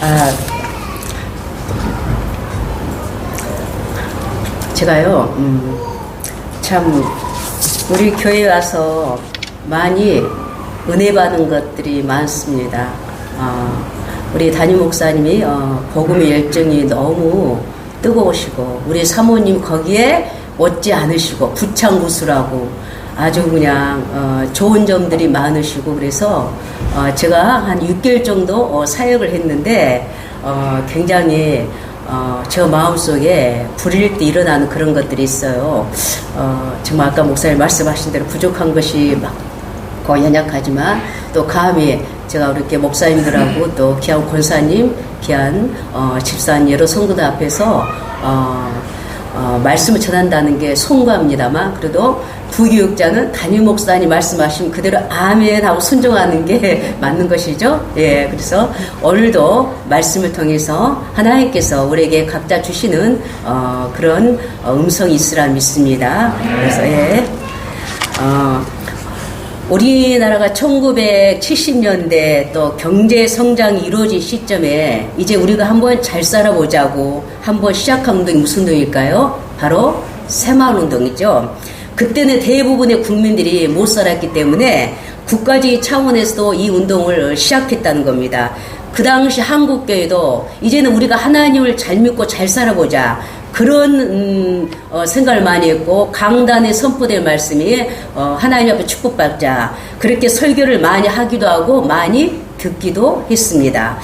아, 제가요, 참, 우리 교회에 와서 많이 은혜 받은 것들이 많습니다. 우리 담임 목사님이, 복음의 열정이 너무 뜨거우시고, 우리 사모님 거기에 못지 않으시고, 부창구수라고 아주 그냥, 좋은 점들이 많으시고, 그래서, 제가 한 6개월 정도 사역을 했는데, 굉장히, 저 마음속에 불일 때 일어나는 그런 것들이 있어요. 정말 아까 목사님 말씀하신 대로 부족한 것이 많고 연약하지만 또 감히 제가 이렇게 목사님들하고 또 귀한 권사님, 귀한 집사님 여러 성도들 앞에서 말씀을 전한다는 게 송구합니다만 그래도 부교육자는 담임 목사님 말씀하신 그대로 아멘 하고 순종하는 게 맞는 것이죠. 예, 그래서 오늘도 말씀을 통해서 하나님께서 우리에게 각자 주시는 그런 음성이 있으라 믿습니다. 그래서 예, 우리나라가 1970년대 또 경제 성장이 이루어진 시점에 이제 우리가 한번 잘 살아보자고 한번 시작한 운동이 무슨 운동일까요? 바로 새마을운동이죠. 그때는 대부분의 국민들이 못 살았기 때문에 국가주의 차원에서도 이 운동을 시작했다는 겁니다. 그 당시 한국교회도 이제는 우리가 하나님을 잘 믿고 잘 살아보자 그런 생각을 많이 했고 강단에 선포될 말씀이 하나님 앞에 축복받자 그렇게 설교를 많이 하기도 하고 많이 듣기도 했습니다.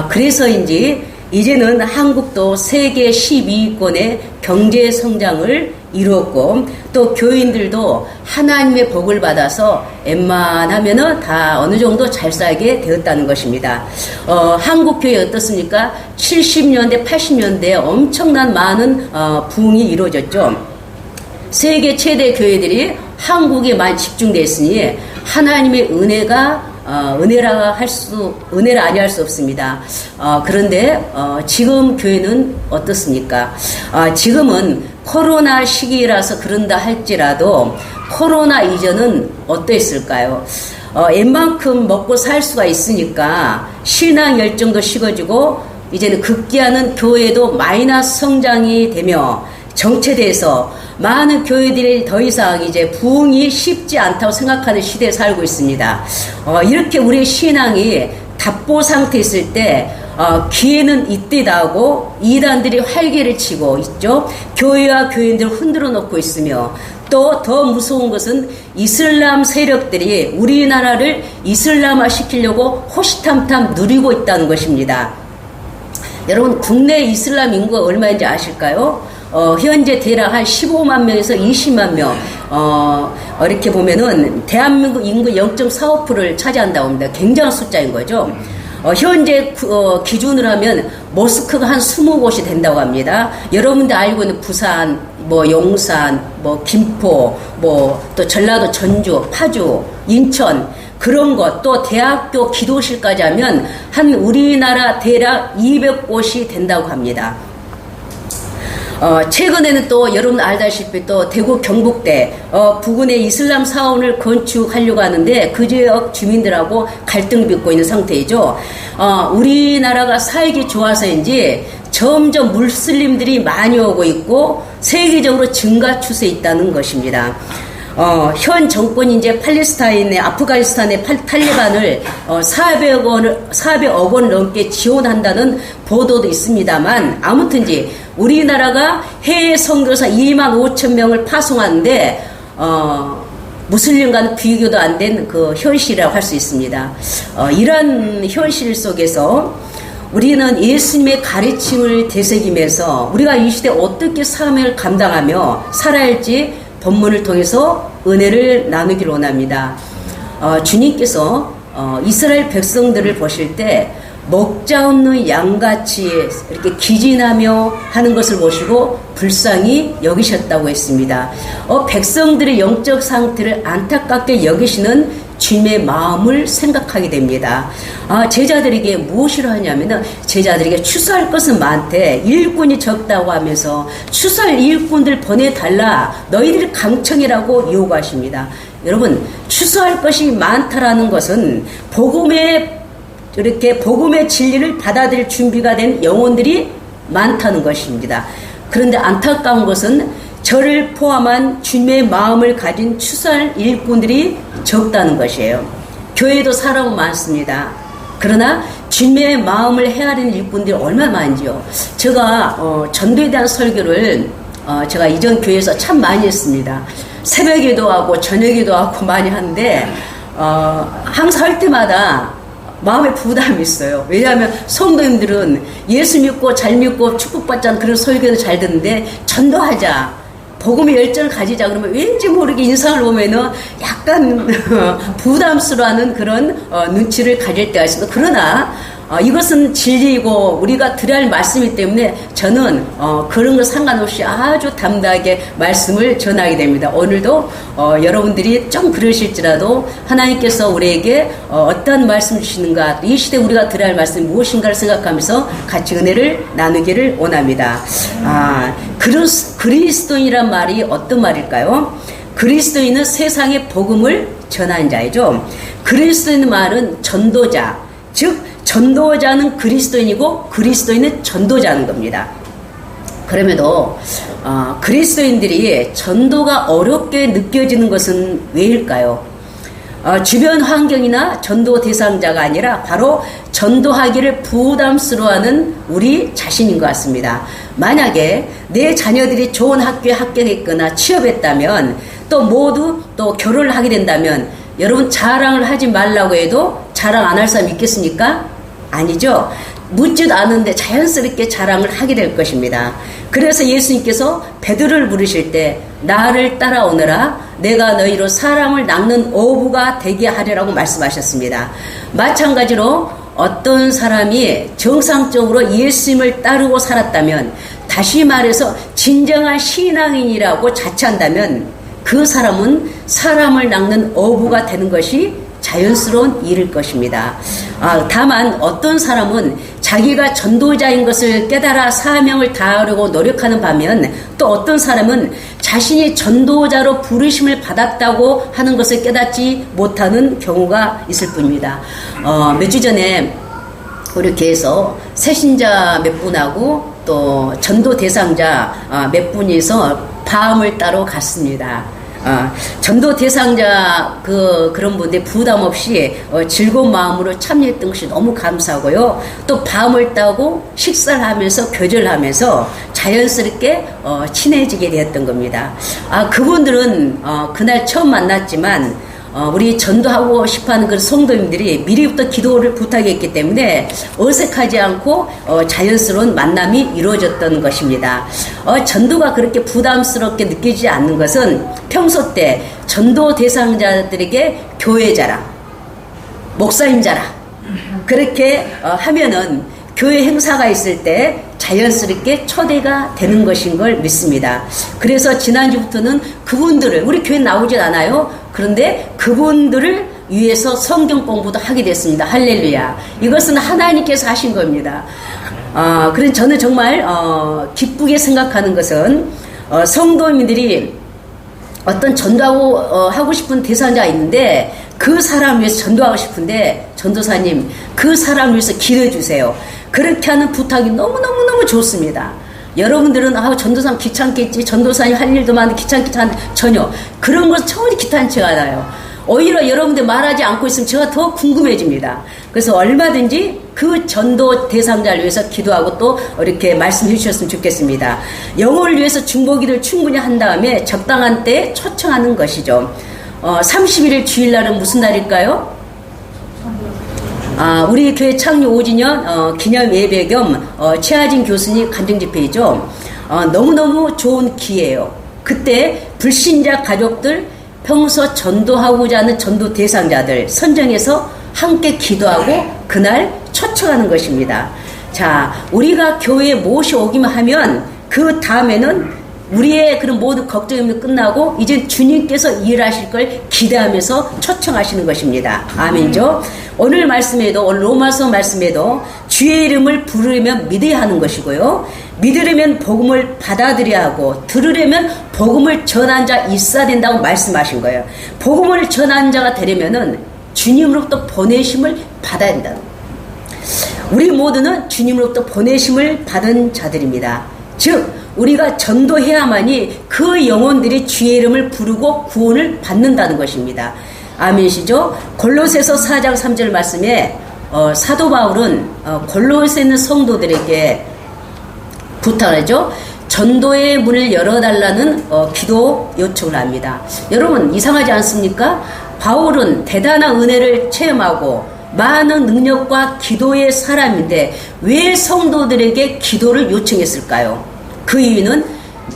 그래서인지 이제는 한국도 세계 12위권의 경제 성장을 이루었고 또 교인들도 하나님의 복을 받아서 웬만하면은 다 어느 정도 잘 살게 되었다는 것입니다. 한국 교회 어떻습니까? 70년대, 80년대에 엄청난 많은 부흥이 이루어졌죠. 세계 최대 교회들이 한국에 많이 집중되어 있으니 하나님의 은혜가 은혜라 아니할 수 없습니다. 그런데 지금 교회는 어떻습니까? 지금은 코로나 시기라서 그런다 할지라도 코로나 이전은 어떠했을까요? 웬만큼 먹고 살 수가 있으니까 신앙 열정도 식어지고 이제는 급기야는 교회도 마이너스 성장이 되며 정체돼서 많은 교회들이 더 이상 이제 부흥이 쉽지 않다고 생각하는 시대에 살고 있습니다. 이렇게 우리의 신앙이 답보 상태에 있을 때 기회는 이때다 하고 이단들이 활개를 치고 있죠. 교회와 교인들을 흔들어 놓고 있으며 또 더 무서운 것은 이슬람 세력들이 우리나라를 이슬람화 시키려고 호시탐탐 누리고 있다는 것입니다. 여러분 국내 이슬람 인구가 얼마인지 아실까요? 현재 대략 한 15만 명에서 20만 명, 이렇게 보면은 대한민국 인구 0.45%를 차지한다고 합니다. 굉장한 숫자인 거죠. 현재 기준으로 하면 모스크가 한 20곳이 된다고 합니다. 여러분들 알고 있는 부산, 용산, 김포, 또 전라도 전주, 파주, 인천, 그런 것, 또 대학교 기도실까지 하면 한 우리나라 대략 200곳이 된다고 합니다. 최근에는 또 여러분 알다시피 또 대구 경북대 부근에 이슬람 사원을 건축하려고 하는데 그 지역 주민들하고 갈등을 빚고 있는 상태이죠. 우리나라가 살기 좋아서인지 점점 무슬림들이 많이 오고 있고 세계적으로 증가 추세에 있다는 것입니다. 현 정권이 이제 팔레스타인의 아프가니스탄의 탈레반을 400억 원 넘게 지원한다는 보도도 있습니다만 아무튼지 우리나라가 해외 선교사 2만 5천 명을 파송하는데 무슬림과는 비교도 안 된 그 현실이라고 할 수 있습니다. 이런 현실 속에서 우리는 예수님의 가르침을 되새기면서 우리가 이 시대에 어떻게 사명을 감당하며 살아야 할지 본문을 통해서 은혜를 나누기를 원합니다. 주님께서 이스라엘 백성들을 보실 때 먹자 없는 양같이 이렇게 기진하며 하는 것을 보시고 불쌍히 여기셨다고 했습니다. 백성들의 영적 상태를 안타깝게 여기시는 주님의 마음을 생각하게 됩니다. 제자들에게 무엇이라 하냐면은 제자들에게 추수할 것은 많대 일꾼이 적다고 하면서 추수할 일꾼들 보내달라 너희들이 강청이라고 요구하십니다. 여러분 추수할 것이 많다라는 것은 복음의 이렇게 복음의 진리를 받아들일 준비가 된 영혼들이 많다는 것입니다. 그런데 안타까운 것은 저를 포함한 주님의 마음을 가진 추수할 일꾼들이 적다는 것이에요. 교회도 사람은 많습니다. 그러나 주님의 마음을 헤아리는 일꾼들이 얼마나 많은지요. 제가 전도에 대한 설교를 제가 이전 교회에서 참 많이 했습니다. 새벽에도 하고 저녁에도 하고 많이 하는데 항상 할 때마다 마음에 부담이 있어요. 왜냐하면 성도님들은 예수 믿고 잘 믿고 축복받자는 그런 설교도 잘 듣는데 전도하자, 복음의 열정을 가지자 그러면 왠지 모르게 인상을 보면은 약간 부담스러워하는 그런 눈치를 가질 때가 있습니다. 그러나 이것은 진리이고 우리가 드려야 할 말씀이기 때문에 저는 그런 거 상관없이 아주 담대하게 말씀을 전하게 됩니다. 오늘도 여러분들이 좀 그러실지라도 하나님께서 우리에게 어떤 말씀 주시는가, 이 시대에 우리가 드려야 할 말씀이 무엇인가를 생각하면서 같이 은혜를 나누기를 원합니다. 그리스도인이란 말이 어떤 말일까요? 그리스도인은 세상의 복음을 전하는 자이죠. 그리스도인 말은 전도자, 즉 전도자는 그리스도인이고 그리스도인은 전도자는 겁니다. 그럼에도 그리스도인들이 전도가 어렵게 느껴지는 것은 왜일까요? 주변 환경이나 전도 대상자가 아니라 바로 전도하기를 부담스러워하는 우리 자신인 것 같습니다. 만약에 내 자녀들이 좋은 학교에 합격했거나 취업했다면 또 모두 또 결혼을 하게 된다면 여러분 자랑을 하지 말라고 해도 자랑 안 할 사람 있겠습니까? 아니죠. 묻지도 않은데 자연스럽게 자랑을 하게 될 것입니다. 그래서 예수님께서 베드로를 부르실 때 나를 따라오너라, 내가 너희로 사람을 낚는 어부가 되게 하리라고 말씀하셨습니다. 마찬가지로 어떤 사람이 정상적으로 예수님을 따르고 살았다면, 다시 말해서 진정한 신앙인이라고 자처한다면 그 사람은 사람을 낚는 어부가 되는 것이 자연스러운 일일 것입니다. 다만 어떤 사람은 자기가 전도자인 것을 깨달아 사명을 다하려고 노력하는 반면 또 어떤 사람은 자신이 전도자로 부르심을 받았다고 하는 것을 깨닫지 못하는 경우가 있을 뿐입니다. 몇 주 전에 우리 교회에서 새신자 몇 분하고 또 전도 대상자 몇 분이서 밤을 따러 갔습니다. 전도 대상자 그런 분들 부담 없이 즐거운 마음으로 참여했던 것이 너무 감사하고요. 또 밤을 따고 식사를 하면서 교제를 하면서 자연스럽게 친해지게 되었던 겁니다. 그분들은 그날 처음 만났지만 우리 전도하고 싶어하는 그런 성도님들이 미리부터 기도를 부탁했기 때문에 어색하지 않고 자연스러운 만남이 이루어졌던 것입니다. 전도가 그렇게 부담스럽게 느끼지 않는 것은 평소 때 전도 대상자들에게 교회 자랑, 목사님 자랑 그렇게 하면은 교회 행사가 있을 때 자연스럽게 초대가 되는 것인 걸 믿습니다. 그래서 지난주부터는 그분들을, 우리 교회 나오질 않아요. 그런데 그분들을 위해서 성경 공부도 하게 됐습니다. 할렐루야. 이것은 하나님께서 하신 겁니다. 그래서 저는 정말 기쁘게 생각하는 것은 성도님들이 어떤 전도하고 하고 싶은 대상자가 있는데 그 사람 위해서 전도하고 싶은데 전도사님 그 사람 위해서 기도해 주세요. 그렇게 하는 부탁이 너무너무너무 좋습니다. 여러분들은 전도사님 귀찮겠지, 전도사님 할 일도 많은데 귀찮겠지 하는데 전혀 그런 것 전혀 귀찮지 않아요. 오히려 여러분들 말하지 않고 있으면 제가 더 궁금해집니다. 그래서 얼마든지 그 전도 대상자를 위해서 기도하고 또 이렇게 말씀해 주셨으면 좋겠습니다. 영혼을 위해서 중보기도를 충분히 한 다음에 적당한 때에 초청하는 것이죠. 31일 주일날은 무슨 날일까요? 우리 교회 창립 5주년 기념 예배 겸 최하진 교수님 간증집회이죠. 너무너무 좋은 기회예요. 그때 불신자 가족들, 평소 전도하고자 하는 전도 대상자들 선정해서 함께 기도하고 그날 초청하는 것입니다. 자, 우리가 교회에 모셔오기만 하면 그 다음에는 우리의 그런 모든 걱정이 끝나고 이제 주님께서 일하실 걸 기대하면서 초청하시는 것입니다. 아멘죠. 오늘 말씀에도, 오늘 로마서 말씀에도 주의 이름을 부르려면 믿어야 하는 것이고요. 믿으려면 복음을 받아들여야 하고 들으려면 복음을 전한 자 있어야 된다고 말씀하신 거예요. 복음을 전한 자가 되려면은 주님으로부터 보내심을 받아야 된다. 우리 모두는 주님으로부터 보내심을 받은 자들입니다. 즉 우리가 전도해야만이 그 영혼들이 주의 이름을 부르고 구원을 받는다는 것입니다. 아멘이시죠? 골로새서 4장 3절 말씀에 사도 바울은 골로새에 있는 성도들에게 부탁하죠. 전도의 문을 열어달라는 기도 요청을 합니다. 여러분 이상하지 않습니까? 바울은 대단한 은혜를 체험하고 많은 능력과 기도의 사람인데 왜 성도들에게 기도를 요청했을까요? 그 이유는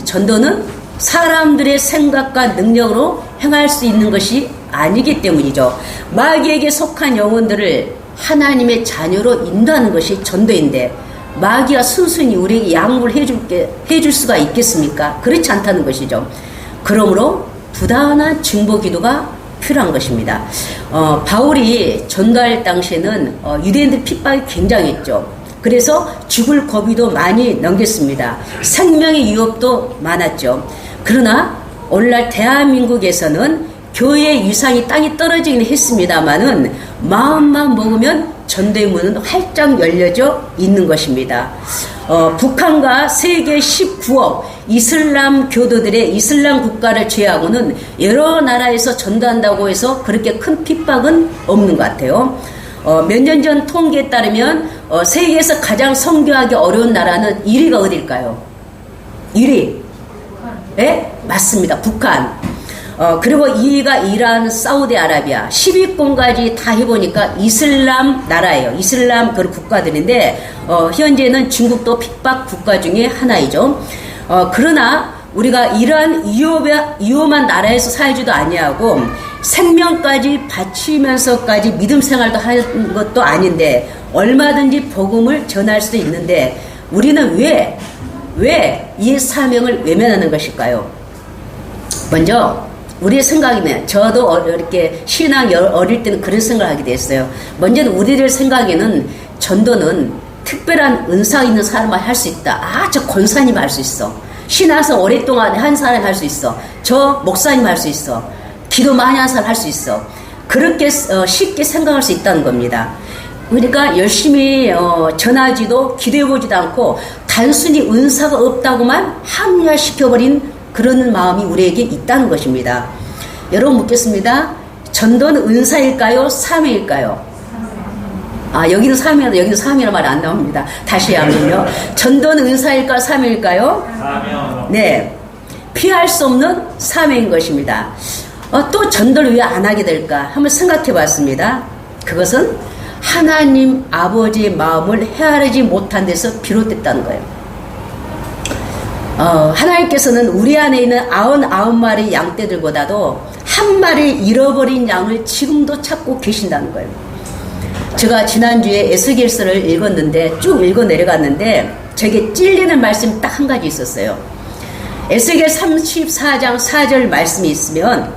전도는 사람들의 생각과 능력으로 행할 수 있는 것이 아니기 때문이죠. 마귀에게 속한 영혼들을 하나님의 자녀로 인도하는 것이 전도인데 마귀가 순순히 우리에게 양보를 해줄 수가 있겠습니까? 그렇지 않다는 것이죠. 그러므로 부단한 중보 기도가 필요한 것입니다. 바울이 전도할 당시에는 유대인들 핍박이 굉장했죠. 그래서 죽을 고비도 많이 넘겼습니다. 생명의 위협도 많았죠. 그러나 오늘날 대한민국에서는 교회의 위상이 땅이 떨어지긴 했습니다만은 마음만 먹으면 전도의 문은 활짝 열려져 있는 것입니다. 북한과 세계 19억 이슬람 교도들의 이슬람 국가를 제외하고는 여러 나라에서 전도한다고 해서 그렇게 큰 핍박은 없는 것 같아요. 몇 년 전 통계에 따르면 세계에서 가장 선교하기 어려운 나라는 1위가 어딜까요? 1위. 네? 맞습니다. 북한. 그리고 2위가 이란, 사우디아라비아. 10위권까지 다 해보니까 이슬람 나라예요. 이슬람 그 국가들인데 현재는 중국도 핍박 국가 중에 하나이죠. 그러나 우리가 이러한 위험한 나라에서 살지도 아니하고 생명까지 바치면서까지 믿음 생활도 하는 것도 아닌데 얼마든지 복음을 전할 수도 있는데 우리는 왜 이 사명을 외면하는 것일까요? 먼저 우리의 생각이면 저도 이렇게 신앙 어릴 때는 그런 생각을 하게 됐어요. 먼저는 우리들 생각에는 전도는 특별한 은사 있는 사람만 할 수 있다. 저 권사님 할 수 있어. 신앙서 오랫동안 한 사람이 할 수 있어. 저 목사님 할 수 있어. 기도 많이 한 사람 할 수 있어. 그렇게 쉽게 생각할 수 있다는 겁니다. 그러니까 열심히 전하지도 기도해보지도 않고 단순히 은사가 없다고만 합리화시켜버린 그런 마음이 우리에게 있다는 것입니다. 여러분 묻겠습니다. 전도는 은사일까요? 사명일까요? 여기는 사명, 여기는 사명이라는 말이 안 나옵니다. 다시 하면요. 전도는 은사일까요? 사명일까요? 사명. 네. 피할 수 없는 사명인 것입니다. 또 전도를 왜 안 하게 될까? 한번 생각해 봤습니다. 그것은 하나님 아버지의 마음을 헤아리지 못한 데서 비롯됐다는 거예요. 하나님께서는 우리 안에 있는 99마리 양떼들보다도 한 마리 잃어버린 양을 지금도 찾고 계신다는 거예요. 제가 지난주에 에스겔서를 읽었는데 쭉 읽어 내려갔는데 제게 찔리는 말씀이 딱 한 가지 있었어요. 에스겔 34장 4절 말씀이 있으면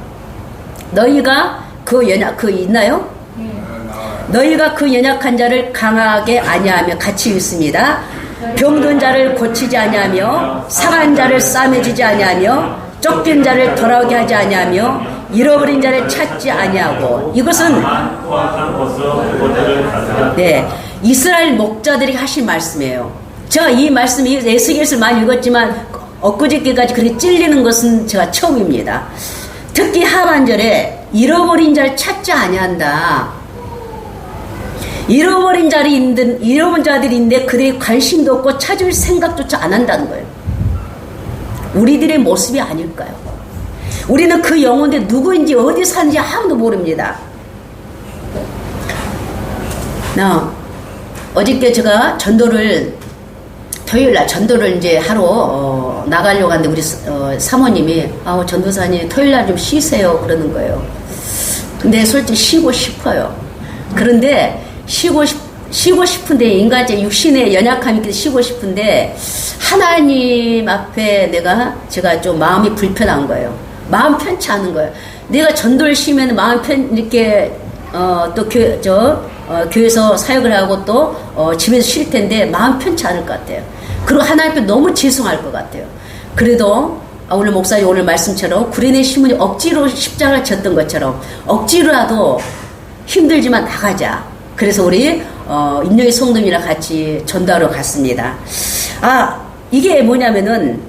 너희가 있나요? 너희가 그 연약한 자를 강하게 아니하며 같이 있습니다. 병든 자를 고치지 아니하며 상한 자를 싸매주지 아니하며 쫓긴 자를 돌아오게 하지 아니하며 잃어버린 자를 찾지 아니하고 이것은 이스라엘 목자들이 하신 말씀이에요. 제가 이 말씀이 에스겔서를 많이 읽었지만 엊그저께까지 그렇게 찔리는 것은 제가 처음입니다. 특히 하반절에 잃어버린 자를 찾지 아니한다. 잃어버린 자들인데 그들이 관심도 없고 찾을 생각조차 안 한다는 거예요. 우리들의 모습이 아닐까요? 우리는 그 영혼들 누구인지 어디 사는지 아무도 모릅니다. 어저께 제가 토요일날 전도를 이제 하러 나가려고 하는데 우리 사모님이 전도사님 토요일날 좀 쉬세요 그러는 거예요. 근데 솔직히 쉬고 싶어요. 그런데 쉬고 싶은데 인간적 육신의 연약함이 있기 때문에 쉬고 싶은데 하나님 앞에 제가 좀 마음이 불편한 거예요. 마음 편치 않은 거예요. 내가 전도를 쉬면 마음 이렇게 또 교회에서 사역을 하고 또 집에서 쉴 텐데 마음 편치 않을 것 같아요. 그리고 하나님 앞에 너무 죄송할 것 같아요. 그래도 오늘 목사님 오늘 말씀처럼 구레네 시몬이 억지로 십자가를 졌던 것처럼 억지로라도 힘들지만 나가자. 그래서 우리 임영희 성도님이랑 같이 전도하러 갔습니다. 이게 뭐냐면은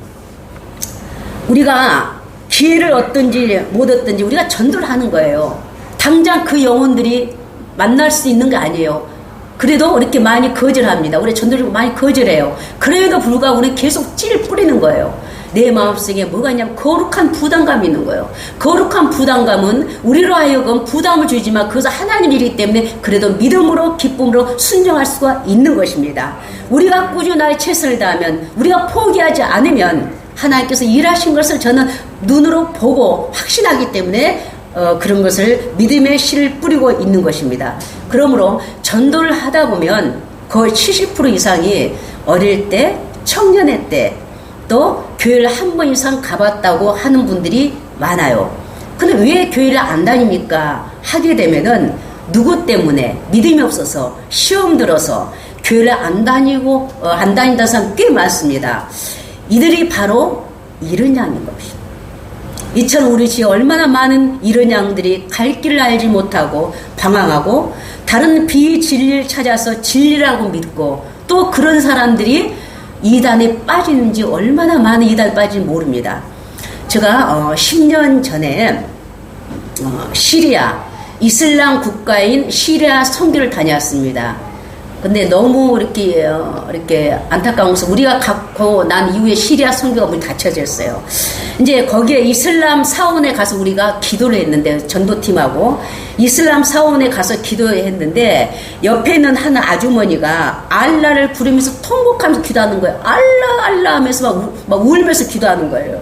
우리가 기회를 얻든지 못 얻든지 우리가 전도를 하는 거예요. 당장 그 영혼들이 만날 수 있는 게 아니에요. 그래도 이렇게 많이 거절합니다. 우리 전도를 많이 거절해요. 그래도 불구하고 우리는 계속 찔 뿌리는 거예요. 내 마음속에 뭐가 있냐면 거룩한 부담감이 있는 거예요. 거룩한 부담감은 우리로 하여금 부담을 주지만 그것은 하나님 일이기 때문에 그래도 믿음으로 기쁨으로 순종할 수가 있는 것입니다. 우리가 꾸준하게 최선을 다하면 우리가 포기하지 않으면 하나님께서 일하신 것을 저는 눈으로 보고 확신하기 때문에 그런 것을 믿음의 씨를 뿌리고 있는 것입니다. 그러므로 전도를 하다 보면 거의 70% 이상이 어릴 때, 청년의 때, 또 교회를 한 번 이상 가봤다고 하는 분들이 많아요. 근데 왜 교회를 안 다닙니까? 하게 되면은 누구 때문에 믿음이 없어서 시험 들어서 교회를 안 다닌다는 사람 꽤 많습니다. 이들이 바로 이른 양인 것입니다. 이처럼 우리 지에 얼마나 많은 이른 양들이 갈 길을 알지 못하고 방황하고 다른 비진리를 찾아서 진리라고 믿고 또 그런 사람들이 이단에 빠지는지 얼마나 많은 이단에 빠지는지 모릅니다. 제가 10년 전에 시리아 이슬람 국가인 시리아 선교를 다녀왔습니다. 근데 너무 이렇게 안타까운 것은 우리가 갖고 난 이후에 시리아 선교가 문이 닫혀졌어요. 이제 거기에 이슬람 사원에 가서 우리가 기도를 했는데 전도팀하고 이슬람 사원에 가서 기도했는데 옆에 있는 한 아주머니가 알라를 부르면서 통곡하면서 기도하는 거예요. 알라 알라 하면서 막 울면서 기도하는 거예요.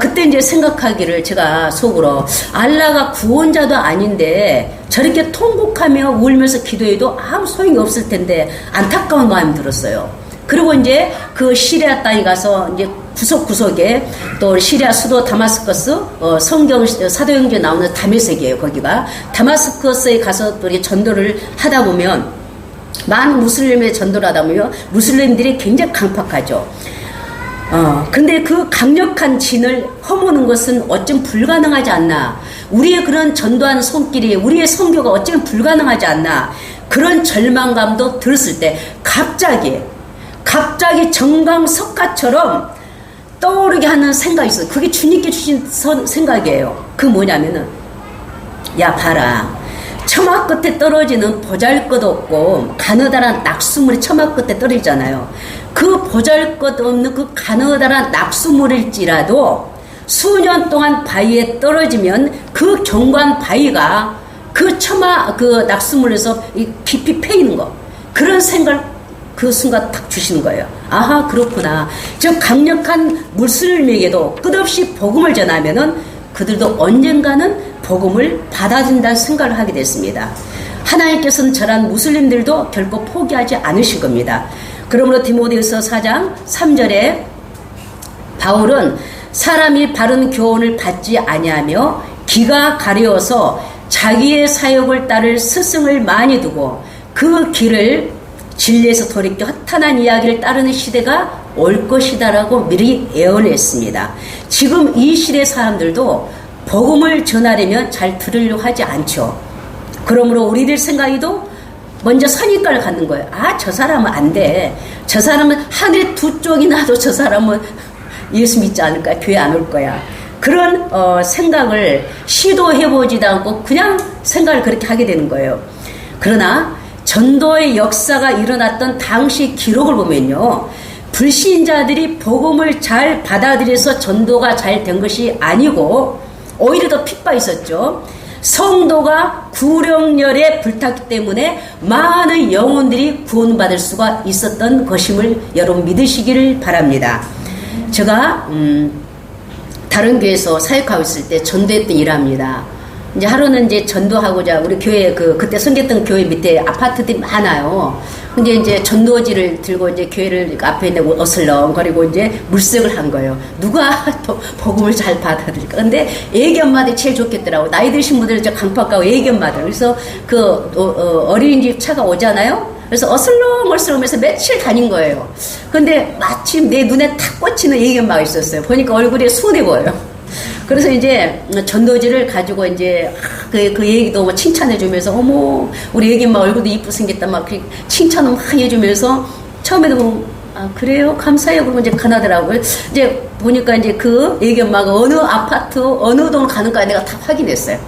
그때 이제 생각하기를 제가 속으로 알라가 구원자도 아닌데 저렇게 통곡하며 울면서 기도해도 아무 소용이 없을 텐데 안타까운 마음이 들었어요. 그리고 이제 그 시리아 땅에 가서 이제 구석구석에 또 시리아 수도 다마스커스 사도행전에 나오는 다메섹이에요. 거기가 다마스커스에 가서 또 이렇게 전도를 하다 보면 많은 무슬림의 전도를 하다 보면 무슬림들이 굉장히 강팍하죠. 근데 그 강력한 진을 허무는 것은 어쩜 불가능하지 않나. 우리의 그런 전도하는 손길이, 우리의 선교가 어쩜 불가능하지 않나. 그런 절망감도 들었을 때 갑자기 정강석가처럼 떠오르게 하는 생각이 있어요. 그게 주님께 주신 생각이에요. 그 뭐냐면은, 야, 봐라. 처마 끝에 떨어지는 보잘것없고 가느다란 낙수물이 처마 끝에 떨어지잖아요. 그 보잘것없는 그 가느다란 낙수물일지라도 수년 동안 바위에 떨어지면 그 견고한 바위가 그 처마 그 낙수물에서 깊이 패이는 거. 그런 생각을 그 순간 딱 주시는 거예요. 아하, 그렇구나. 저 강력한 무슬림에게도 끝없이 복음을 전하면은 그들도 언젠가는 복음을 받아준다는 생각을 하게 됐습니다. 하나님께서는 저런 무슬림들도 결코 포기하지 않으실 겁니다. 그러므로 디모데후서 4장 3절에 바울은 사람이 바른 교훈을 받지 아니하며 귀가 가려워서 자기의 사역을 따를 스승을 많이 두고 그 길을 진리에서 돌이켜 허탄한 이야기를 따르는 시대가 올 것이다라고 미리 예언했습니다. 지금 이 시대 사람들도 복음을 전하려면 잘 들으려고 하지 않죠. 그러므로 우리들 생각에도 먼저 선입관을 갖는 거예요. 저 사람은 안 돼. 저 사람은 하늘에 두 쪽이 나도 저 사람은 예수 믿지 않을 거야. 교회 안 올 거야. 그런 생각을 시도해보지도 않고 그냥 생각을 그렇게 하게 되는 거예요. 그러나 전도의 역사가 일어났던 당시 기록을 보면요. 불신자들이 복음을 잘 받아들여서 전도가 잘 된 것이 아니고 오히려 더 핍박했었죠. 성도가 구령열에 불탔기 때문에 많은 영혼들이 구원받을 수가 있었던 것임을 여러분 믿으시기를 바랍니다. 제가 다른 교회에서 사역하고 있을 때 전도했던 일합니다. 이제 하루는 이제 전도하고자 우리 교회 그때 섬겼던 교회 밑에 아파트들이 많아요. 근데 이제 전도지를 들고 이제 교회를 앞에 있는 어슬렁거리고 이제 물색을 한 거예요. 누가 복음을 잘 받아들일까? 근데 애기 엄마들이 제일 좋겠더라고. 나이 드신 분들은 저 강팍하고 애기 엄마들. 그래서 어린이집 차가 오잖아요. 그래서 어슬렁어슬렁하면서 며칠 다닌 거예요. 근데 마침 내 눈에 탁 꽂히는 애기 엄마가 있었어요. 보니까 얼굴이 순해 보여요. 그래서 이제 전도지를 가지고 이제 그 얘기도 뭐 칭찬해주면서 어머 우리 애기 막 얼굴도 이쁘게 생겼다 막 칭찬을 막 해주면서 처음에도 뭐, 아 그래요 감사해요 그러고 이제 가나더라고요. 이제 보니까 이제 그 애기 엄마가 어느 아파트 어느 동을 가는까 내가 다 확인했어요.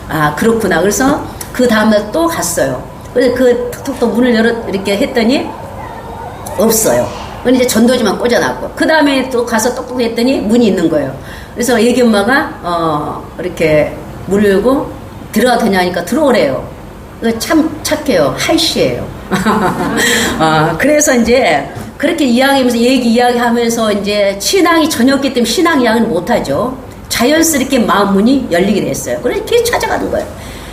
아 그렇구나. 그래서 그 다음날 또 갔어요. 그래서 그 톡톡톡 문을 이렇게 했더니 없어요. 그건 이제 전도지만 꽂아놨고 그 다음에 또 가서 똑똑 했더니 문이 있는 거예요. 그래서 애기 엄마가 이렇게 문을 열고 들어가도 되냐니까 들어오래요. 참 착해요. 할시예요. 그래서 이제 그렇게 이야기하면서 이야기하면서 이제 신앙이 전혔기 때문에 신앙 이야기는 못하죠. 자연스럽게 마음 문이 열리게 됐어요. 그래서 이렇게 찾아가는 거예요.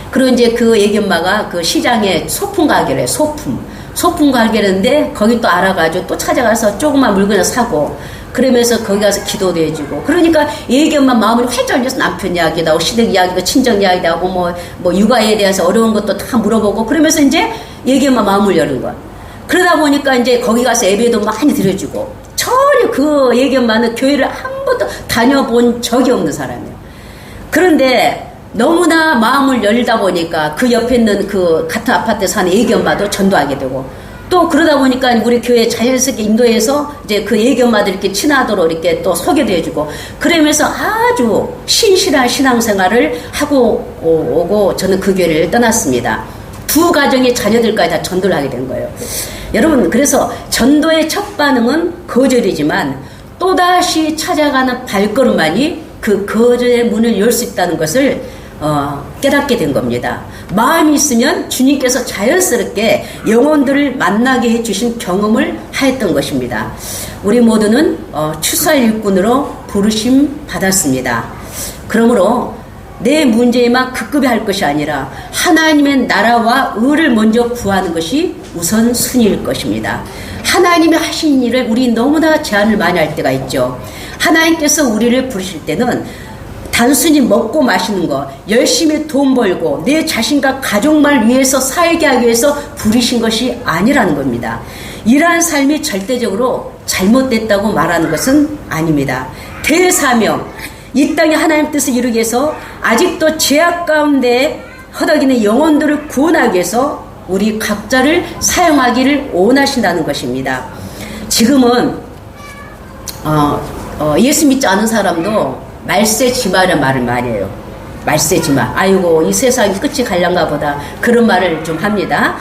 그리고 이제 그 애기 엄마가 그 시장에 소품 가게래. 소품 가게인데 거기 또 알아가지고 또 찾아가서 조그만 물건을 사고 그러면서 거기 가서 기도도 해주고 그러니까 애기 엄마 마음을 활짝 열려서 남편 이야기도 하고 시댁 이야기도 친정 이야기도 하고 뭐 육아에 대해서 어려운 것도 다 물어보고 그러면서 이제 애기 엄마 마음을 여는 거야. 그러다 보니까 이제 거기 가서 예배도 많이 드려주고 전혀 그 애기 엄마는 교회를 한 번도 다녀본 적이 없는 사람이에요. 그런데 너무나 마음을 열다 보니까 그 옆에 있는 그 같은 아파트에 사는 애기 엄마도 전도하게 되고 또 그러다 보니까 우리 교회 자연스럽게 인도해서 이제 그 애기 엄마들 이렇게 친하도록 이렇게 또 소개도 해주고 그러면서 아주 신실한 신앙생활을 하고 오고 저는 그 교회를 떠났습니다. 두 가정의 자녀들까지 다 전도를 하게 된 거예요. 여러분 그래서 전도의 첫 반응은 거절이지만 또다시 찾아가는 발걸음만이 그 거절의 문을 열 수 있다는 것을 깨닫게 된 겁니다. 마음이 있으면 주님께서 자연스럽게 영혼들을 만나게 해주신 경험을 하였던 것입니다. 우리 모두는 추수할 일꾼으로 부르심 받았습니다. 그러므로 내 문제에만 급급해 할 것이 아니라 하나님의 나라와 의를 먼저 구하는 것이 우선순위일 것입니다. 하나님이 하신 일을 우리 너무나 제한을 많이 할 때가 있죠. 하나님께서 우리를 부르실 때는 단순히 먹고 마시는 거, 열심히 돈 벌고 내 자신과 가족만 위해서 살게 하기 위해서 부르신 것이 아니라는 겁니다. 이러한 삶이 절대적으로 잘못됐다고 말하는 것은 아닙니다. 대사명, 이 땅에 하나님 뜻을 이루기 위해서 아직도 죄악 가운데 허덕이는 영혼들을 구원하기 위해서 우리 각자를 사용하기를 원하신다는 것입니다. 지금은 예수 믿지 않은 사람도 말세지마라는 말을 많이 해요. 말세지마. 아이고 이 세상이 끝이 갈란가 보다. 그런 말을 좀 합니다.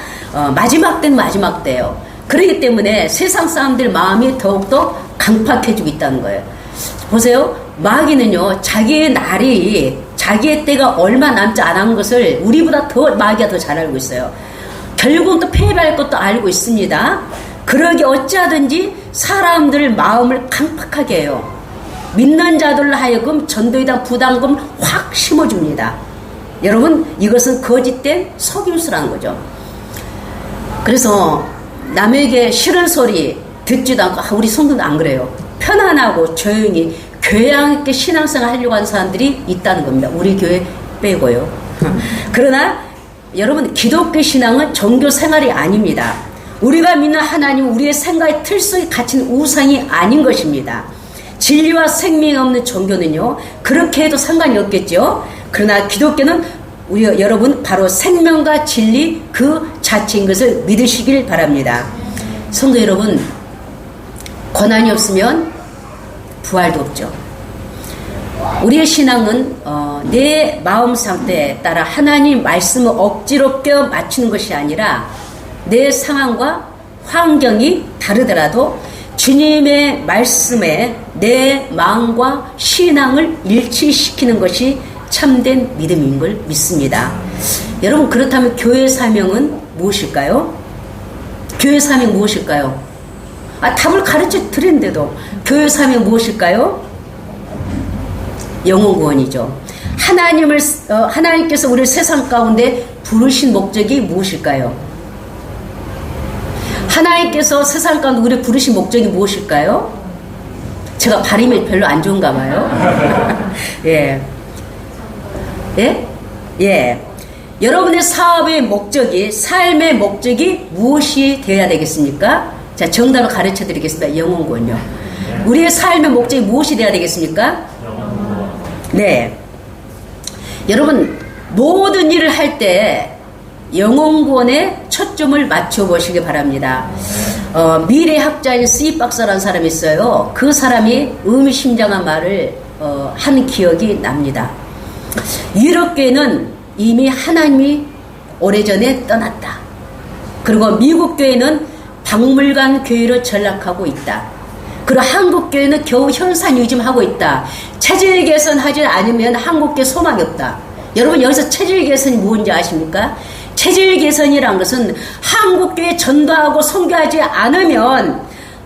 마지막 때는 마지막 때예요. 그렇기 때문에 세상 사람들 마음이 더욱더 강팍해지고 있다는 거예요. 보세요. 마귀는요 자기의 날이 자기의 때가 얼마 남지 않은 것을 우리보다 더 마귀가 더 잘 알고 있어요. 결국은 또 패배할 것도 알고 있습니다. 그러기 어찌하든지 사람들 마음을 강팍하게 해요. 믿는 자들로 하여금 전도에 대한 부담금 확 심어줍니다. 여러분 이것은 거짓된 속임수라는 거죠. 그래서 남에게 싫은 소리 듣지도 않고 우리 성도도 안 그래요. 편안하고 조용히 교양 있게 신앙생활 하려고 하는 사람들이 있다는 겁니다. 우리 교회 빼고요. 그러나 여러분 기독교 신앙은 종교 생활이 아닙니다. 우리가 믿는 하나님은 우리의 생각의 틀 속에 갇힌 우상이 아닌 것입니다. 진리와 생명이 없는 종교는요 그렇게 해도 상관이 없겠죠. 그러나 기독교는 여러분 바로 생명과 진리 그 자체인 것을 믿으시길 바랍니다. 성도 여러분 고난이 없으면 부활도 없죠. 우리의 신앙은 내 마음 상태에 따라 하나님 말씀을 억지로 껴 맞추는 것이 아니라 내 상황과 환경이 다르더라도 주님의 말씀에 내 마음과 신앙을 일치시키는 것이 참된 믿음인 걸 믿습니다. 여러분 그렇다면 교회 사명은 무엇일까요? 교회 사명 무엇일까요? 답을 가르쳐 드렸는데도 교회 사명 무엇일까요? 영혼 구원이죠. 하나님께서 우리를 세상 가운데 부르신 목적이 무엇일까요? 하나님께서 세상 가운데 우리를 부르신 목적이 무엇일까요? 제가 발음이 별로 안 좋은가 봐요. 예. 예? 예. 여러분의 사업의 목적이, 삶의 목적이 무엇이 되어야 되겠습니까? 자, 정답을 가르쳐 드리겠습니다. 영혼구원요. 우리의 삶의 목적이 무엇이 되어야 되겠습니까? 네. 여러분, 모든 일을 할 때 영혼구원에 초점을 맞춰보시기 바랍니다. 미래학자인 스윗 박사라는 사람이 있어요. 그 사람이 의미심장한 말을 한 기억이 납니다. 유럽교회는 이미 하나님이 오래전에 떠났다. 그리고 미국 교회는 박물관 교회로 전락하고 있다. 그리고 한국 교회는 겨우 현상 유지하고 있다. 체질 개선하지 않으면 한국교회 소망이 없다. 여러분, 여기서 체질 개선이 뭔지 아십니까? 체질 개선이란 것은 한국교회 전도하고 선교하지 않으면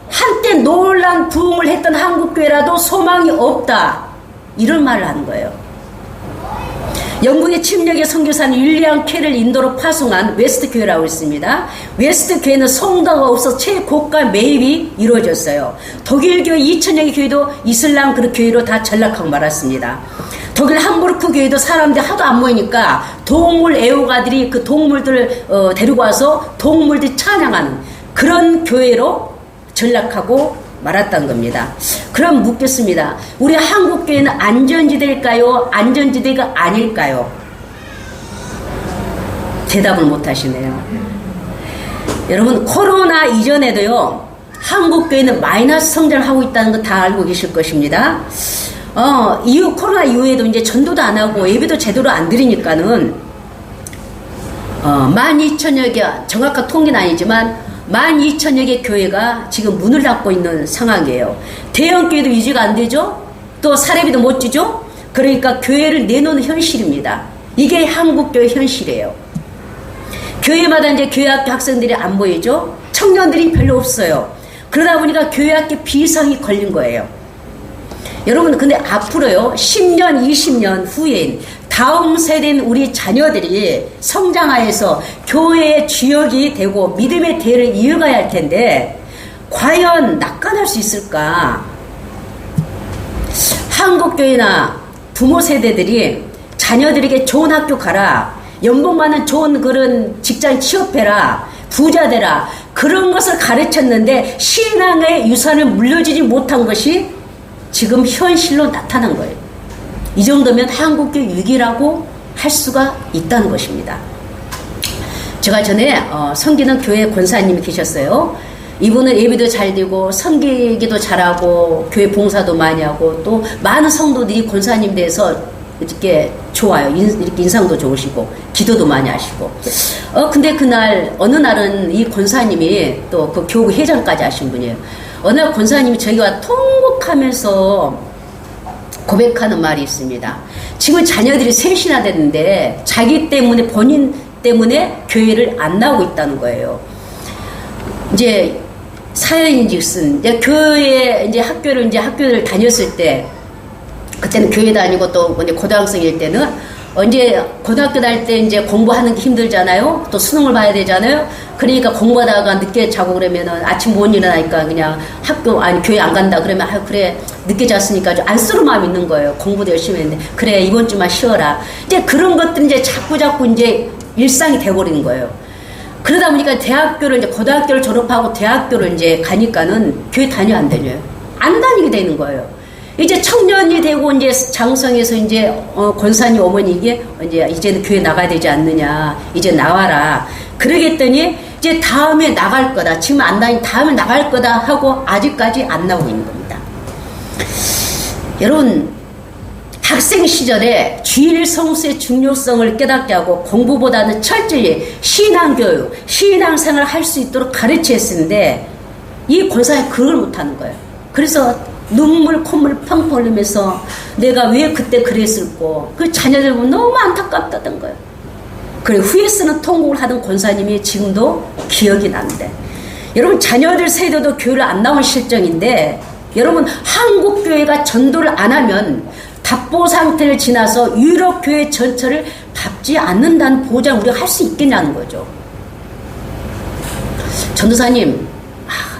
한때 놀란 부흥을 했던 한국교회라도 소망이 없다. 이런 말을 하는 거예요. 영국의 침략의 선교사는 윌리엄 캐를 인도로 파송한 웨스트교회라고 있습니다. 웨스트교회는 성도가 없어 최고가 매입이 이루어졌어요. 독일교회 2000여 개 교회도 이슬람 그 교회로 다 전락하고 말았습니다. 독일 함부르크 교회도 사람들이 하도 안 모이니까 동물 애호가들이 그 동물들을 데리고 와서 동물들이 찬양하는 그런 교회로 전락하고 말았다는 겁니다. 그럼 묻겠습니다. 우리 한국교회는 안전지대일까요? 안전지대가 아닐까요? 대답을 못 하시네요. 여러분, 코로나 이전에도요, 한국교회는 마이너스 성장을 하고 있다는 거 다 알고 계실 것입니다. 코로나 이후에도 이제 전도도 안 하고 예배도 제대로 안 드리니까는 12,000여 개, 정확한 통계는 아니지만 12,000여 개 교회가 지금 문을 닫고 있는 상황이에요. 대형교회도 유지가 안 되죠? 또 사례비도 못 주죠? 그러니까 교회를 내놓는 현실입니다. 이게 한국교회 현실이에요. 교회마다 이제 교회학교 학생들이 안 보이죠? 청년들이 별로 없어요. 그러다 보니까 교회학교 비상이 걸린 거예요. 여러분, 근데 앞으로요, 10년, 20년 후에 다음 세대인 우리 자녀들이 성장하여서 교회의 주역이 되고 믿음의 대를 이어가야 할 텐데 과연 낙관할 수 있을까? 한국교회나 부모 세대들이 자녀들에게 좋은 학교 가라, 연봉 많은 좋은 그런 직장 취업해라, 부자 되라, 그런 것을 가르쳤는데 신앙의 유산을 물려주지 못한 것이 지금 현실로 나타난 거예요. 이 정도면 한국교회 위기라고 할 수가 있다는 것입니다. 제가 전에 섬기는 교회 권사님이 계셨어요. 이분은 예배도 잘 되고 섬기기도 잘하고 교회 봉사도 많이 하고 또 많은 성도들이 권사님 대해서 이렇게 좋아요. 이렇게 인상도 좋으시고 기도도 많이 하시고. 근데 그날 어느 날은 이 권사님이 또 그 교구 회장까지 하신 분이에요. 어느 날 권사님이 저희가 통곡하면서 고백하는 말이 있습니다. 지금 자녀들이 셋이나 됐는데 자기 때문에 본인 때문에 교회를 안 나오고 있다는 거예요. 이제 사연인즉슨 교회 이제 학교를 다녔을 때 그때는 교회 다니고 또 이제 고등학생일 때는 이제 고등학교 다닐 때 이제 공부하는 게 힘들잖아요. 또 수능을 봐야 되잖아요. 그러니까 공부하다가 늦게 자고 그러면은 아침 못 일어나니까 그냥 교회 안 간다 그러면 그래 늦게 잤으니까 좀 안쓰러운 마음이 있는 거예요. 공부도 열심히 했는데 그래 이번 주만 쉬어라. 이제 그런 것들이 이제 자꾸 이제 일상이 돼버리는 거예요. 그러다 보니까 고등학교를 졸업하고 대학교를 이제 가니까는 교회 다녀 안 다녀요. 안 다니게 되는 거예요. 이제 청년이 되고 이제 장성에서 이제 권사님 어머니 이제는 교회 나가야 되지 않느냐, 이제 나와라. 그러겠더니 이제 다음에 나갈 거다. 지금 안 다니 다음에 나갈 거다 하고 아직까지 안 나오고 있는 겁니다. 여러분, 학생 시절에 주일 성수의 중요성을 깨닫게 하고 공부보다는 철저히 신앙교육, 신앙생활을 할 수 있도록 가르쳤는데 이 권사님이 그걸 못하는 거예요. 그래서 눈물 콧물 펑펑 흘리면서 내가 왜 그때 그랬을꼬, 그 자녀들 보면 너무 안타깝다던 거예요. 그래 후에 쓰는 통곡을 하던 권사님이 지금도 기억이 나는데, 여러분 자녀들 세대도 교회를 안 나온 실정인데, 여러분 한국교회가 전도를 안 하면 답보 상태를 지나서 유럽 교회 전체를 밟지 않는다는 보장 우리가 할 수 있겠냐는 거죠. 전도사님,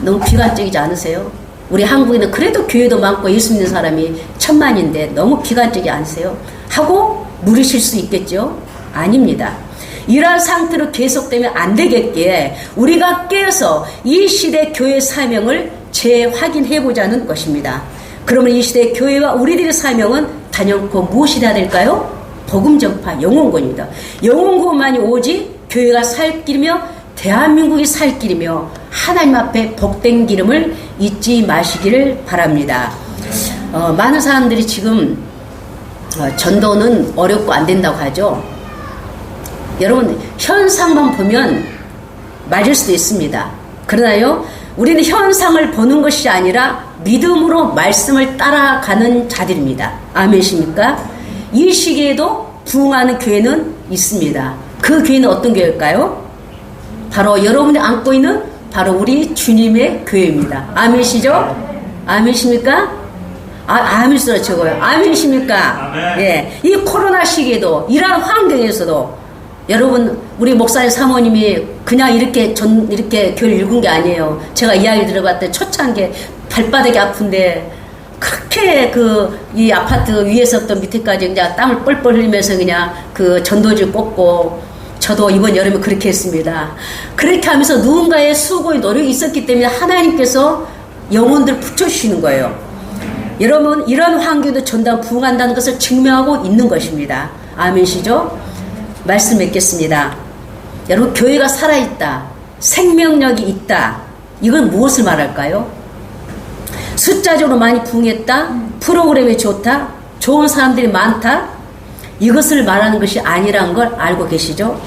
너무 비관적이지 않으세요? 우리 한국에는 그래도 교회도 많고 예수 믿는 사람이 1000만인데 너무 비관적이지 않으세요? 하고 물으실 수 있겠죠? 아닙니다. 이러한 상태로 계속되면 안 되겠기에 우리가 깨어서 이 시대 교회 사명을 재확인해보자는 것입니다. 그러면 이 시대 교회와 우리들의 사명은 단연코 무엇이 돼야 될까요? 복음 전파, 영혼구원입니다. 영혼구원만이 오직 교회가 살 길이며 대한민국이 살 길이며 하나님 앞에 복된 기름을 잊지 마시기를 바랍니다. 많은 사람들이 지금 전도는 어렵고 안 된다고 하죠. 여러분, 현상만 보면 맞을 수도 있습니다. 그러나요, 우리는 현상을 보는 것이 아니라 믿음으로 말씀을 따라가는 자들입니다. 아멘이십니까? 이 시기에도 부흥하는 교회는 있습니다. 그 교회는 어떤 교회일까요? 바로 여러분이 안고 있는 바로 우리 주님의 교회입니다. 아멘이시죠? 아멘이십니까? 아멘이시죠, 저거요. 아멘이십니까? 예. 이 코로나 시기에도, 이러한 환경에서도 여러분, 우리 목사님 사모님이 그냥 이렇게 교회를 읽은 게 아니에요. 제가 이야기 들어봤더니 초창기에 발바닥이 아픈데, 그렇게 이 아파트 위에서부터 밑에까지 그냥 땀을 뻘뻘 흘리면서 그냥 그 전도지 꽂고, 저도 이번 여름에 그렇게 했습니다. 그렇게 하면서 누군가의 수고의 노력이 있었기 때문에 하나님께서 영혼들을 붙여주시는 거예요. 여러분, 이런 환경도 전도가 부흥한다는 것을 증명하고 있는 것입니다. 아멘이시죠? 말씀 맺겠습니다. 여러분, 교회가 살아있다, 생명력이 있다, 이건 무엇을 말할까요? 숫자적으로 많이 부흥했다, 프로그램이 좋다, 좋은 사람들이 많다, 이것을 말하는 것이 아니라는 걸 알고 계시죠?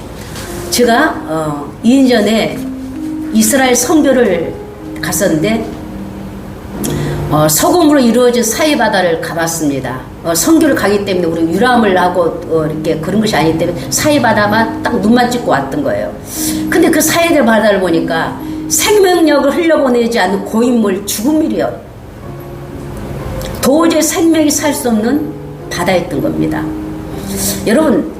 제가 2년 전에 이스라엘 선교를 갔었는데 소금으로 이루어진 사이바다를 가봤습니다. 선교를 가기 때문에 우리 유람을 하고 이렇게 그런 것이 아니기 때문에 사이바다만 딱 눈만 찍고 왔던 거예요. 근데 그 사이바다를 보니까 생명력을 흘려보내지 않는 고인물 죽음이래요. 도저히 생명이 살 수 없는 바다였던 겁니다. 여러분,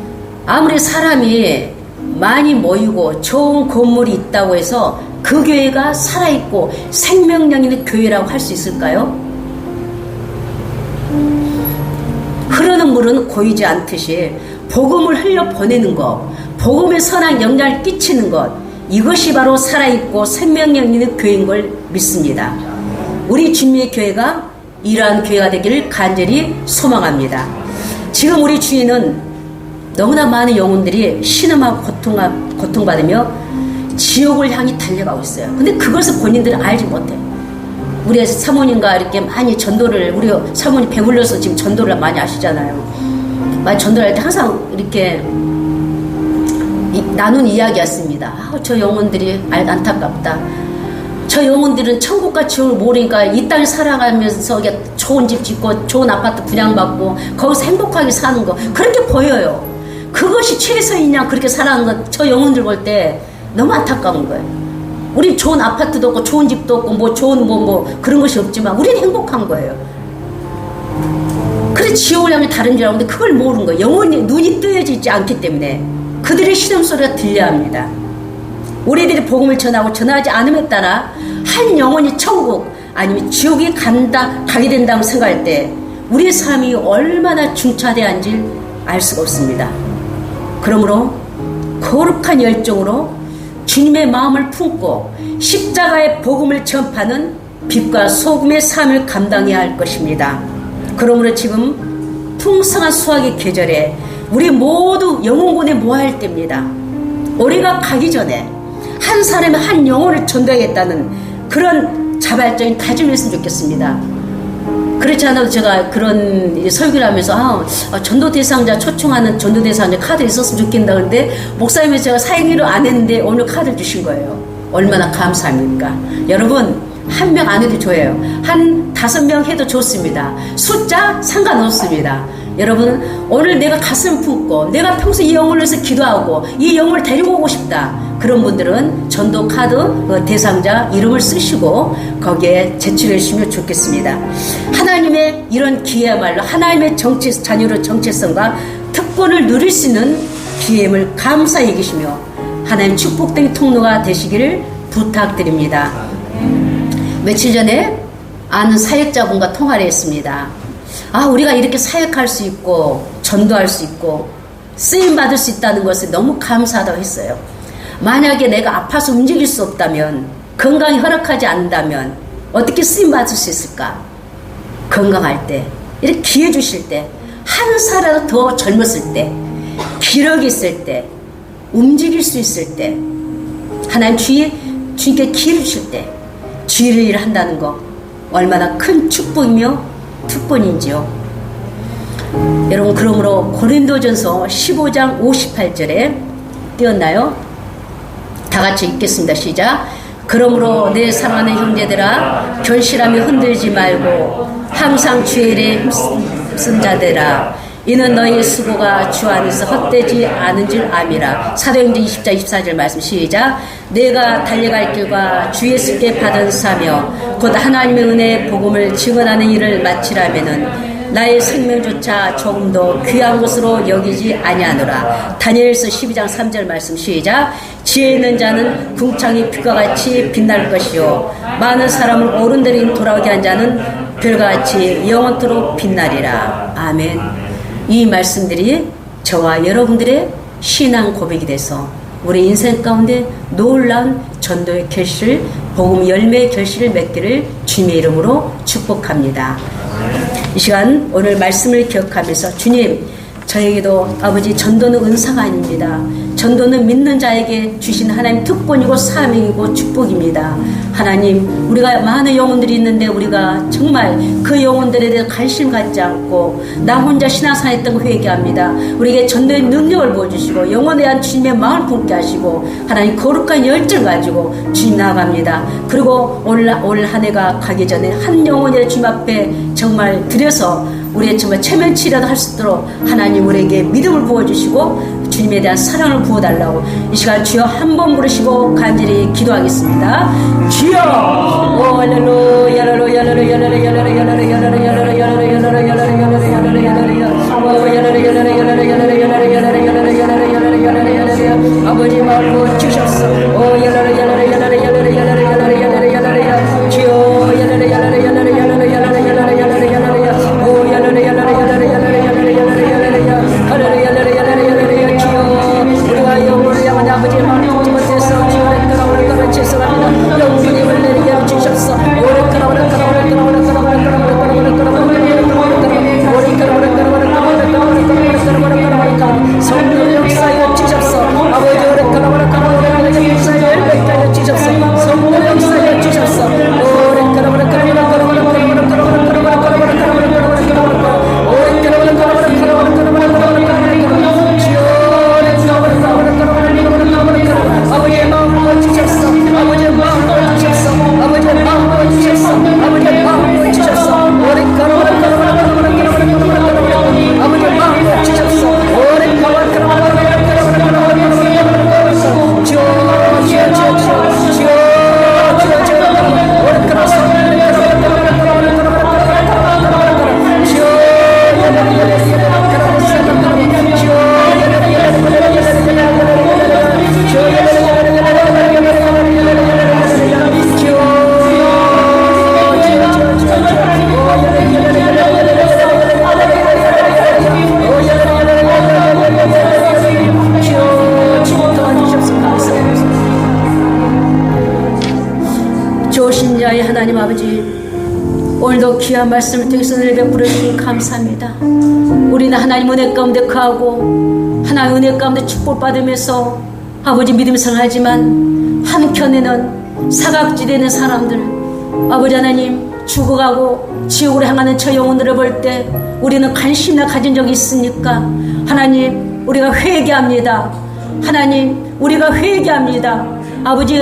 아무리 사람이 많이 모이고 좋은 건물이 있다고 해서 그 교회가 살아있고 생명력 있는 교회라고 할 수 있을까요? 흐르는 물은 고이지 않듯이 복음을 흘려보내는 것, 복음의 선한 영향을 끼치는 것, 이것이 바로 살아있고 생명력 있는 교회인 걸 믿습니다. 우리 주님의 교회가 이러한 교회가 되기를 간절히 소망합니다. 지금 우리 주위는 너무나 많은 영혼들이 신음하고 고통받으며 지옥을 향해 달려가고 있어요. 근데 그것을 본인들은 알지 못해요. 우리 사모님과 이렇게 많이 전도를, 우리 사모님 배불러서 지금 전도를 많이 하시잖아요. 많이 전도를 할 때 항상 이렇게 나눈 이야기였습니다. 저 영혼들이 안타깝다. 저 영혼들은 천국과 지옥을 모르니까 이 땅에 살아가면서 좋은 집 짓고 좋은 아파트 분양받고 거기서 행복하게 사는 거 그렇게 보여요. 그것이 최선이냐 그렇게 살아가는 것, 저 영혼들 볼 때 너무 안타까운 거예요. 우리 좋은 아파트도 없고 좋은 집도 없고 뭐 좋은 뭐 그런 것이 없지만 우리는 행복한 거예요. 그래 지옥을 향해 다른 줄 알고 근데 그걸 모르는 거예요. 영혼이 눈이 뜨여지지 않기 때문에 그들의 신음소리가 들려야 합니다. 우리들이 복음을 전하고 전하지 않음에 따라 한 영혼이 천국 아니면 지옥에 가게 된다고 생각할 때 우리의 삶이 얼마나 중차대한지 알 수가 없습니다. 그러므로 거룩한 열정으로 주님의 마음을 품고 십자가의 복음을 전파하는 빛과 소금의 삶을 감당해야 할 것입니다. 그러므로 지금 풍성한 수확의 계절에 우리 모두 영혼군에 모아야 할 때입니다. 우리가 가기 전에 한 사람의 한 영혼을 전도하겠다는 그런 자발적인 다짐을 했으면 좋겠습니다. 그렇지 않아도 제가 그런 설교를 하면서 전도 대상자 초청하는 전도 대상자 카드 있었으면 좋겠다 그런데 목사님이 제가 사행위를 안 했는데 오늘 카드를 주신 거예요. 얼마나 감사합니까? 여러분 한 명 안 해도 좋아요. 한 5명 해도 좋습니다. 숫자 상관없습니다. 여러분 오늘 내가 가슴 품고 내가 평소 이 영혼을 위해서 기도하고 이 영혼을 데리고 오고 싶다. 그런 분들은 전도 카드 대상자 이름을 쓰시고 거기에 제출해 주시면 좋겠습니다. 하나님의 이런 기회야말로 하나님의 자녀로 정체성과 특권을 누릴 수 있는 기회임을 감사히 여기시며 하나님 축복된 통로가 되시기를 부탁드립니다. 며칠 전에 아는 사역자분과 통화를 했습니다. 우리가 이렇게 사역할 수 있고 전도할 수 있고 쓰임받을 수 있다는 것에 너무 감사하다고 했어요. 만약에 내가 아파서 움직일 수 없다면 건강이 허락하지 않는다면 어떻게 쓰임받을 수 있을까? 건강할 때 이렇게 기회 주실 때 한 살이라도 더 젊었을 때, 기력이 있을 때, 움직일 수 있을 때, 하나님 주님께 기회를 주실 때 주의 일을 한다는 거 얼마나 큰 축복이며 특권인지요. 여러분, 그러므로 고린도전서 15장 58절에 띄었나요? 다 같이 읽겠습니다. 시작. 그러므로 내 사랑하는 형제들아, 결실하며 흔들지 말고 항상 주의 일에 힘쓴 자들아, 이는 너희의 수고가 주 안에서 헛되지 않은 줄 암이라. 사도행전 20장 24절 말씀. 시작. 내가 달려갈 길과 주 예수께 받은 사며 곧 하나님의 은혜의 복음을 증언하는 일을 마치라면은 나의 생명조차 조금도 귀한 것으로 여기지 아니하노라. 다니엘서 12장 3절 말씀. 시작. 지혜 있는 자는 궁창이 빛과 같이 빛날 것이요 많은 사람을 어른들이 돌아오게 한 자는 별과 같이 영원토록 빛나리라. 아멘. 이 말씀들이 저와 여러분들의 신앙 고백이 돼서 우리 인생 가운데 놀라운 전도의 결실, 복음 열매의 결실을 맺기를 주님의 이름으로 축복합니다. 이 시간 오늘 말씀을 기억하면서 주님, 저에게도 아버지 전도는 은사가 아닙니다. 전도는 믿는 자에게 주신 하나님 특권이고 사명이고 축복입니다. 하나님, 우리가 많은 영혼들이 있는데 우리가 정말 그 영혼들에 대해 관심 갖지 않고 나 혼자 신앙생활 했던 거 회개합니다. 우리에게 전도의 능력을 보여주시고 영혼에 대한 주님의 마음을 품게 하시고 하나님 거룩한 열정 가지고 주님 나아갑니다. 그리고 올 한 해가 가기 전에 한 영혼을 주님 앞에 정말 드려서 우리의 정말 체면치라도 할 수 있도록 하나님 우리에게 믿음을 부어주시고 주님에 대한 사랑을 부어달라고 이 시간 주여 한 번 부르시고 간절히 기도하겠습니다. 주여 오 할렐루야 할렐루야 할렐루야 할렐루야 아버지 마음을 주셨어. 오 아버지의 마음을 품지 못해서 주여 죄송합니다. 영분임을 내리게 주셨어. 성령 역사여 주셨어. 아버지 역사여 주셨어. 성령 역사여 주셨어. 아버지의 마음을 주셨어. 아버지의 마음을 주셨어. 아버지의 마음을 주셨어. 아버지의 마음을 주셨어. 아버지의 마음을 주셨어. 조신자의 하나님 아버지, 오늘도 귀한 말씀을 통해서 은혜를 베풀어 주시니 감사합니다. 우리는 하나님 은혜 가운데 거하고 하나님 은혜 가운데 축복받으면서 아버지 믿음 생활하지만 한켠에는 사각지대에 있는 사람들, 아버지 하나님 죽어가고 지옥으로 향하는 저 영혼들을 볼 때 우리는 관심이나 가진 적이 있습니까? 하나님, 우리가 회개합니다. 하나님, 우리가 회개합니다. 아버지,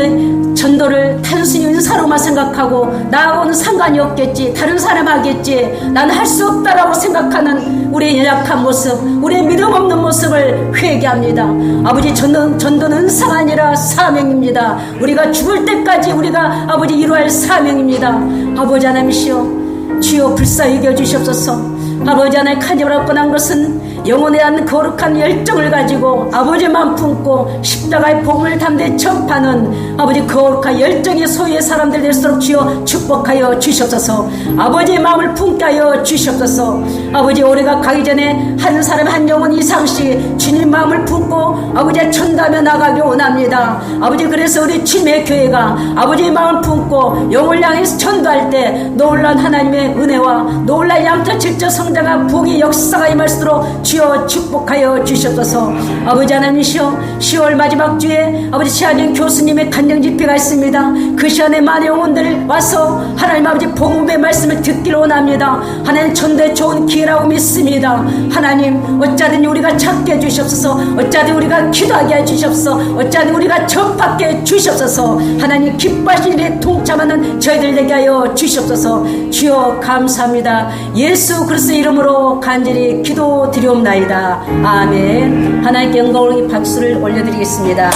전도를 단순히 은사로만 생각하고 나하고는 상관이 없겠지, 다른 사람 하겠지, 나는 할 수 없다라고 생각하는 우리의 연약한 모습, 우리의 믿음 없는 모습을 회개합니다. 아버지, 전도는 은사가 아니라 사명입니다. 우리가 죽을 때까지 우리가 아버지 이루어야 할 사명입니다. 아버지 하나님이시여, 주여 불쌍히 여겨 주시옵소서. 아버지 하나님 간절하고 뻔한 것은 영혼에 대한 거룩한 열정을 가지고 아버지 마음 품고 십자가의 복음을 담대 전파하는 아버지 거룩한 열정의 소유의 사람들 될수록 주여 축복하여 주시옵소서. 아버지의 마음을 품게 하여 주시옵소서. 아버지 올해가 가기 전에 한 사람 한 영혼 이상씩 주님 마음을 품고 아버지의 천담에 나가기 원합니다. 아버지 그래서 우리 주님의 교회가 아버지의 마음을 품고 영을 향해서 전도할 때 놀란 하나님의 은혜와 놀란 양타 질적 성장과 복의 역사가 임할수록 주여 축복하여 주시옵소서. 아버지 하나님이시여 10월 마지막 주에 아버지 시한영 교수님의 간증 집회가 있습니다. 그 시간에 많은 영혼들 와서 하나님 아버지 복음의 말씀을 듣기를 원합니다. 하나님 전도에 좋은 기회라고 믿습니다. 하나님 어쩌든 우리가 찾게 해주시옵소서. 어쩌든 우리가 기도하게 해주시옵소서. 어쩌든 우리가 전파하게 해주시옵소서. 하나님 기뻐하신 일에 동참하는 저희들 되게 하여 주시옵소서. 주여 감사합니다. 예수 그리스도 이름으로 간절히 기도드리옵나이다. 아멘. 하나님께 영광을 박수를 올려드리겠습니다.